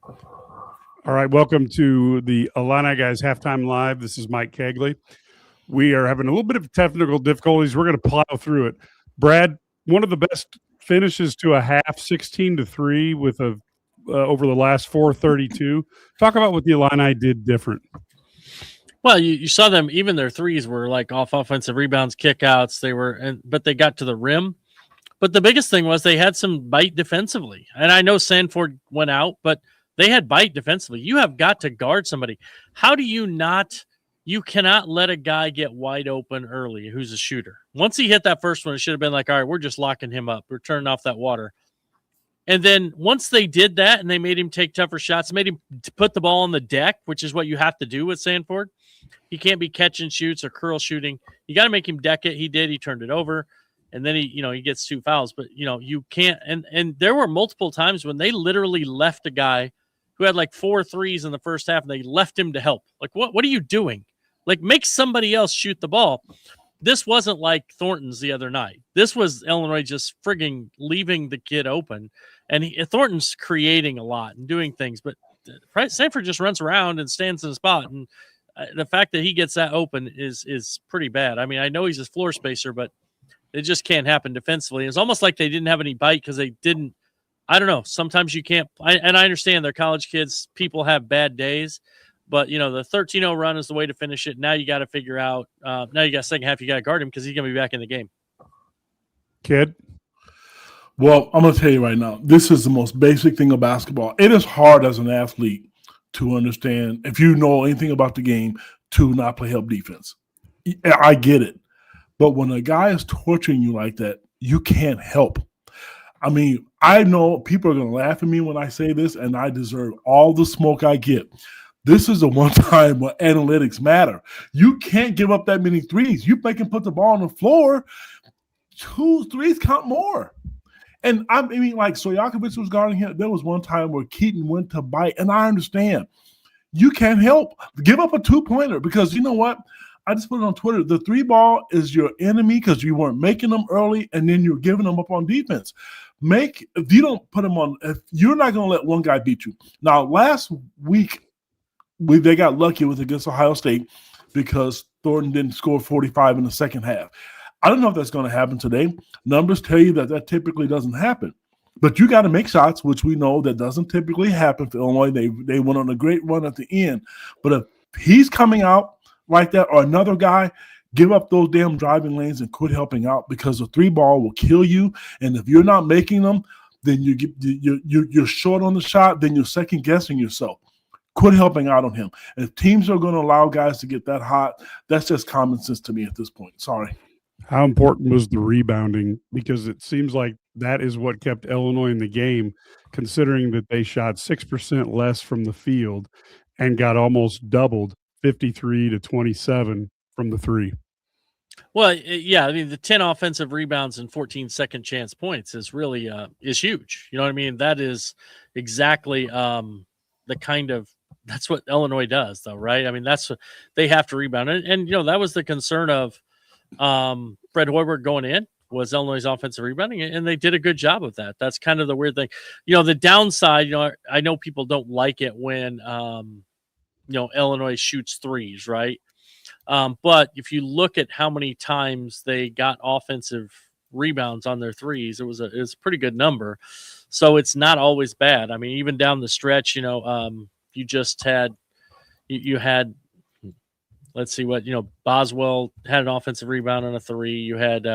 All right, welcome to the IlliniGuys Halftime Live. This is Mike Cagley. We are having a little bit of technical difficulties. We're going to plow through it. Brad, one of the best finishes to a half, 16-3 with a over the last 4:32. Talk about what the Illini did different. Well, you saw them, even their threes were like off offensive rebounds, kickouts. But they got to the rim. But the biggest thing was they had some bite defensively. And I know Sanford went out, but they had bite defensively. You have got to guard somebody. How do you not? You cannot let a guy get wide open early who's a shooter. Once he hit that first one, it should have been like, all right, we're just locking him up. We're turning off that water. And then once they did that and they made him take tougher shots, made him put the ball on the deck, which is what you have to do with Sanford. He can't be catch and shoots or curl shooting. You got to make him deck it. He did. He turned it over. And then he gets 2 fouls. But, you can't. And there were multiple times when they literally left a guy who had like 4 threes in the first half, and they left him to help. Like, what are you doing? Like, make somebody else shoot the ball. This wasn't like Thornton's the other night. This was Illinois just frigging leaving the kid open. And Thornton's creating a lot and doing things. But Sanford just runs around and stands in a spot. And the fact that he gets that open is pretty bad. I mean, I know he's a floor spacer, but it just can't happen defensively. It's almost like they didn't have any bite because they didn't. I don't know. Sometimes you can't. And I understand they're college kids. People have bad days. But, the 13-0 run is the way to finish it. Now you got to figure out. Now you got second half. You got to guard him because he's going to be back in the game. Kid? Well, I'm going to tell you right now, this is the most basic thing of basketball. It is hard as an athlete to understand, if you know anything about the game, to not play help defense. I get it. But when a guy is torturing you like that, you can't help. I mean, I know people are going to laugh at me when I say this, and I deserve all the smoke I get. This is the one time where analytics matter. You can't give up that many threes. You make him put the ball on the floor, 2 threes count more. And I mean, like, Stojakovic was guarding him. There was one time where Keaton went to bite, and I understand. You can't help. Give up a 2-pointer because you know what? I just put it on Twitter. The 3-ball is your enemy because you weren't making them early, and then you're giving them up on defense. If you don't put them on, if you're not going to let one guy beat you. Now, last week, they got lucky with against Ohio State because Thornton didn't score 45 in the second half. I don't know if that's going to happen today. Numbers tell you that typically doesn't happen. But you got to make shots, which we know that doesn't typically happen for Illinois. They went on a great run at the end. But if he's coming out like that or another guy, give up those damn driving lanes and quit helping out because the 3-ball will kill you. And if you're not making them, then you're short on the shot, then you're second-guessing yourself. Quit helping out on him. If teams are going to allow guys to get that hot, that's just common sense to me at this point. Sorry. How important was the rebounding? Because it seems like that is what kept Illinois in the game, considering that they shot 6% less from the field and got almost doubled, 53-27 from the 3. Well, yeah, I mean, the 10 offensive rebounds and 14 second chance points is really is huge. You know what I mean? That is exactly the kind of – that's what Illinois does, though, right? I mean, that's what they have to rebound. And that was the concern of Fred Hoiberg going in, was Illinois' offensive rebounding, and they did a good job of that. That's kind of the weird thing. The downside, I know people don't like it when, Illinois shoots threes, right? But if you look at how many times they got offensive rebounds on their threes, it was a pretty good number. So it's not always bad. I mean, even down the stretch, you just had you had. Let's see what Boswell had an offensive rebound on a 3. You had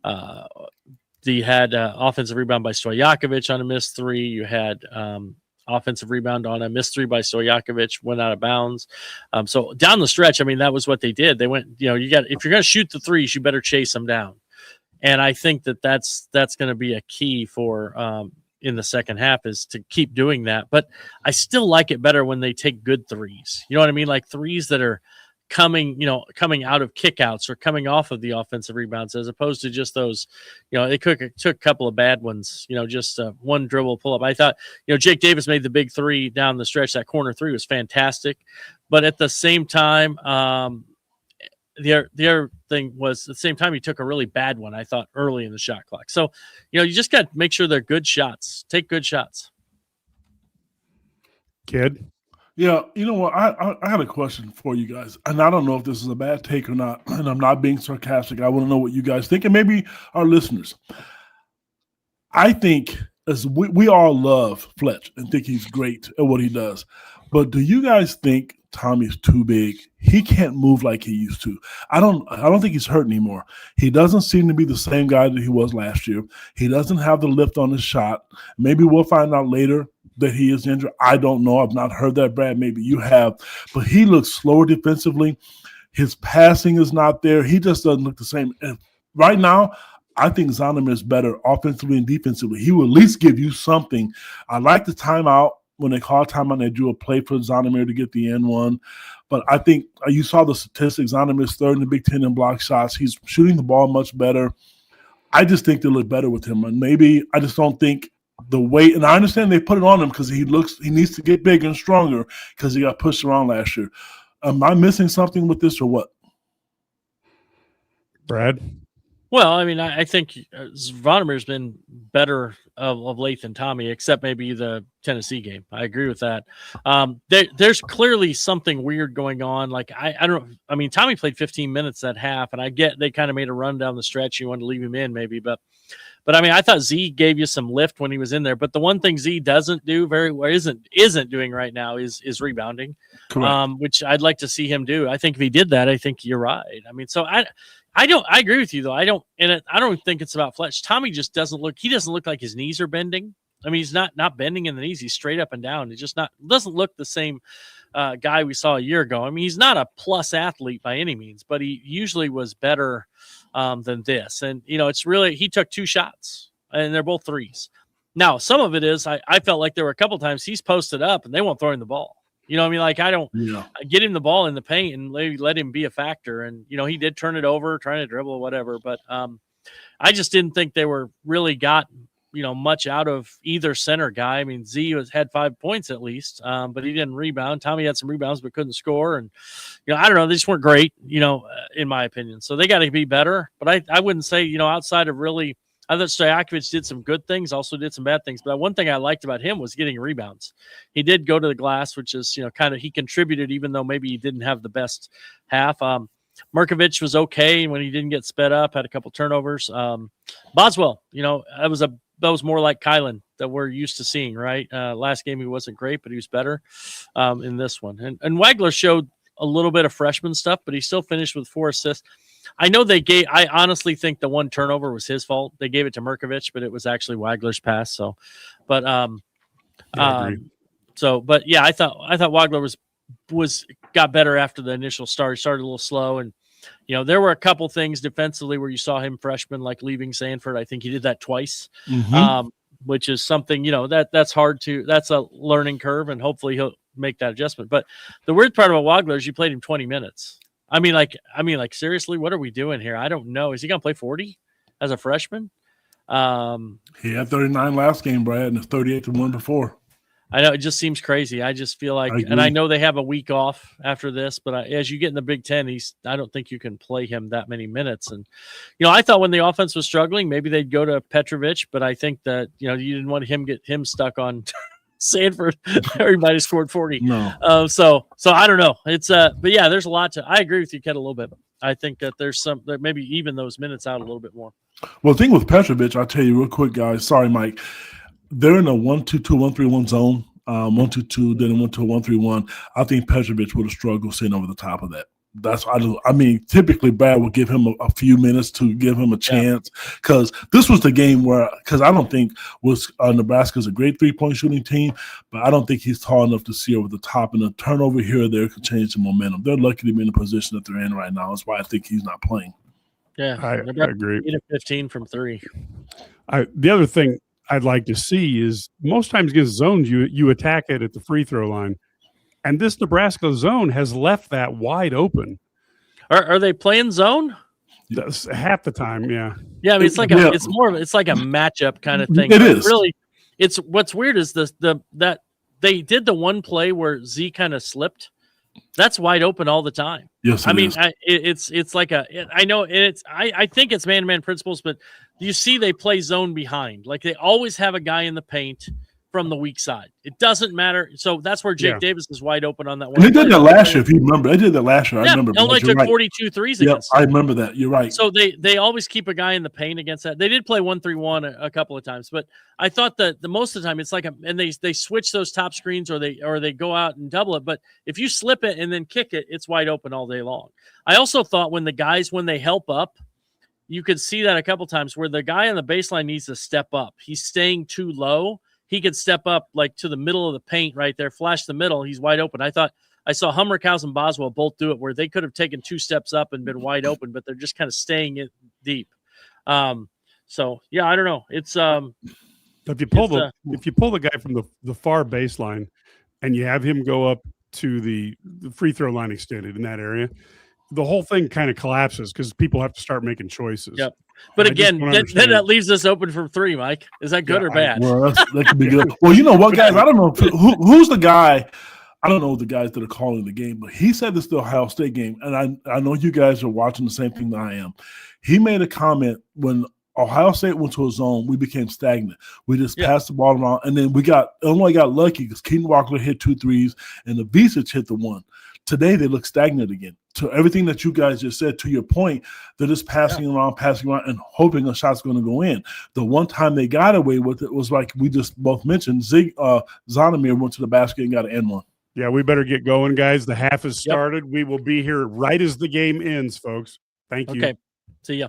offensive rebound by Stojakovic on a missed 3. You had offensive rebound on a missed 3 by Stojakovic, went out of bounds. So down the stretch, I mean, that was what they did. They went, if you're going to shoot the threes, you better chase them down. And I think that's going to be a key for in the second half is to keep doing that. But I still like it better when they take good threes. You know what I mean? Like threes that are coming out of kickouts or coming off of the offensive rebounds, as opposed to just those, they took a couple of bad ones, just one dribble pull up. I thought, Jake Davis made the big 3 down the stretch. That corner 3 was fantastic. But at the same time, the other thing was at the same time he took a really bad one, I thought, early in the shot clock. So, you just got to make sure they're good shots. Take good shots. Kid. Yeah, you know what? I had a question for you guys, and I don't know if this is a bad take or not, and I'm not being sarcastic. I want to know what you guys think, and maybe our listeners. I think as we all love Fletch and think he's great at what he does, but do you guys think Tommy's too big? He can't move like he used to. I don't think he's hurt anymore. He doesn't seem to be the same guy that he was last year. He doesn't have the lift on his shot. Maybe we'll find out later that he is injured. I don't know. I've not heard that, Brad. Maybe you have. But he looks slower defensively. His passing is not there. He just doesn't look the same. And right now, I think Zonomer is better offensively and defensively. He will at least give you something. I like the timeout. When they called timeout, they drew a play for Zonomer to get the N1. But I think you saw the statistics. Zonomer is third in the Big Ten in block shots. He's shooting the ball much better. I just think they look better with him. And maybe I just don't think the weight, and I understand they put it on him because he needs to get bigger and stronger because he got pushed around last year. Am I missing something with this or what? Brad? Well, I mean, I think Zonomer's been better of late than Tommy, except maybe the Tennessee game. I agree with that. There's clearly something weird going on. Like, I don't – I mean, Tommy played 15 minutes that half, and I get they kind of made a run down the stretch. You wanted to leave him in maybe, but I mean, I thought Z gave you some lift when he was in there. But the one thing Z doesn't do very well, isn't doing right now is rebounding, which I'd like to see him do. I think if he did that, I think you're right. I mean, so I agree with you though. I don't think it's about Fletch. Tommy just doesn't look like his knees are bending. I mean, he's not bending in the knees. He's straight up and down. He just doesn't look the same guy we saw a year ago. I mean, he's not a plus athlete by any means, but he usually was better than this. And, you know, it's really, he took 2 shots and they're both threes. Now, some of it is, I felt like there were a couple times he's posted up and they won't throw him the ball. You know what I mean? Like, I don't get him the ball in the paint and let him be a factor. And, you know, he did turn it over, trying to dribble or whatever. But I just didn't think they were really got, you know, much out of either center guy. I mean, Z had 5 points at least, but he didn't rebound. Tommy had some rebounds but couldn't score. And, you know, I don't know. They just weren't great, you know, in my opinion. So they got to be better. But I wouldn't say, you know, outside of really – I thought Stojakovic did some good things, also did some bad things. But one thing I liked about him was getting rebounds. He did go to the glass, which is, you know, kind of he contributed even though maybe he didn't have the best half. Markovic was okay when he didn't get sped up, had a couple turnovers. Boswell, you know, that was more like Kylan that we're used to seeing, right? Last game he wasn't great, but he was better in this one. And Wagler showed a little bit of freshman stuff, but he still finished with 4 assists. I know I honestly think the one turnover was his fault. They gave it to Markovic, but it was actually Wagler's pass. So, but yeah, I thought Wagler got better after the initial start. He started a little slow, and you know there were a couple things defensively where you saw him freshman like leaving Sanford. I think he did that twice, which is something, you know, that's hard to. That's a learning curve, and hopefully he'll make that adjustment. But the weird part about Wagler is you played him 20 minutes. I mean, seriously, what are we doing here? I don't know. Is he going to play 40 as a freshman? He had 39 last game, Brad, and 38 to 1 before. I know it just seems crazy. I just feel like, and I know they have a week off after this, but as you get in the Big Ten, I don't think you can play him that many minutes. And, you know, I thought when the offense was struggling, maybe they'd go to Petrovic, but I think that, you know, you didn't want get him stuck on Sanford. Everybody scored 40. No. So I don't know. It's but yeah, there's a lot to. I agree with you, Ken, a little bit. I think that there's that maybe even those minutes out a little bit more. Well, the thing with Petrovic, I'll tell you real quick, guys. Sorry, Mike. They're in a 1-2-2, 1-3-1 zone. 1-2-2, then went to a 1-3-1. I think Petrovic would have struggled sitting over the top of that. I mean, typically Brad would give him a few minutes to give him a chance because this was the game because I don't think Nebraska's a great 3-point shooting team, but I don't think he's tall enough to see over the top, and a turnover here or there could change the momentum. They're lucky to be in the position that they're in right now. That's why I think he's not playing. Yeah, I agree. 8 of 15 from 3. The other thing I'd like to see is most times against zones, you attack it at the free throw line. And this Nebraska zone has left that wide open. Are they playing zone? That's half the time, yeah. Yeah, I mean, it's like it's like a matchup kind of thing. It is. Really, it's what's weird is that they did the one play where Z kind of slipped. That's wide open all the time. Yes, I mean, it's like I know I think it's man-to-man principles, but you see they play zone behind. Like they always have a guy in the paint from the weak side. It doesn't matter. So that's where Jake Davis is wide open on that one. And they did that last year, if you remember. They did that last year. I remember. Illinois took 42 threes against them. I remember that. You're right. So they always keep a guy in the paint against that. They did play 1-3-1 a couple of times, but I thought that the most of the time it's like and they switch those top screens or they go out and double it. But if you slip it and then kick it, it's wide open all day long. I also thought when they help up, you could see that a couple times where the guy on the baseline needs to step up. He's staying too low. He could step up like to the middle of the paint right there, flash the middle. He's wide open. I thought I saw Hummerkaus and Boswell both do it where they could have taken 2 steps up and been wide open, but they're just kind of staying it deep. So yeah, I don't know. It's if you pull the guy from the far baseline and you have him go up to the free throw line extended in that area, the whole thing kind of collapses because people have to start making choices. Yep. But again, then that leaves us open for 3, Mike. Is that good or bad? Well, that could be good. Well, you know what, guys? I don't know who's the guy. I don't know the guys that are calling the game, but he said this is the Ohio State game, and I know you guys are watching the same thing that I am. He made a comment when Ohio State went to a zone, we became stagnant. We just passed the ball around, and then Illinois got lucky because Keaton Walker hit 2 threes, and the Visage hit the 1. Today, they look stagnant again. To everything that you guys just said, to your point, they're just passing around, and hoping a shot's going to go in. The one time they got away with it was like we just both mentioned, Zonomir went to the basket and got an N1. Yeah, we better get going, guys. The half has started. We will be here right as the game ends, folks. Thank you. Okay. See ya.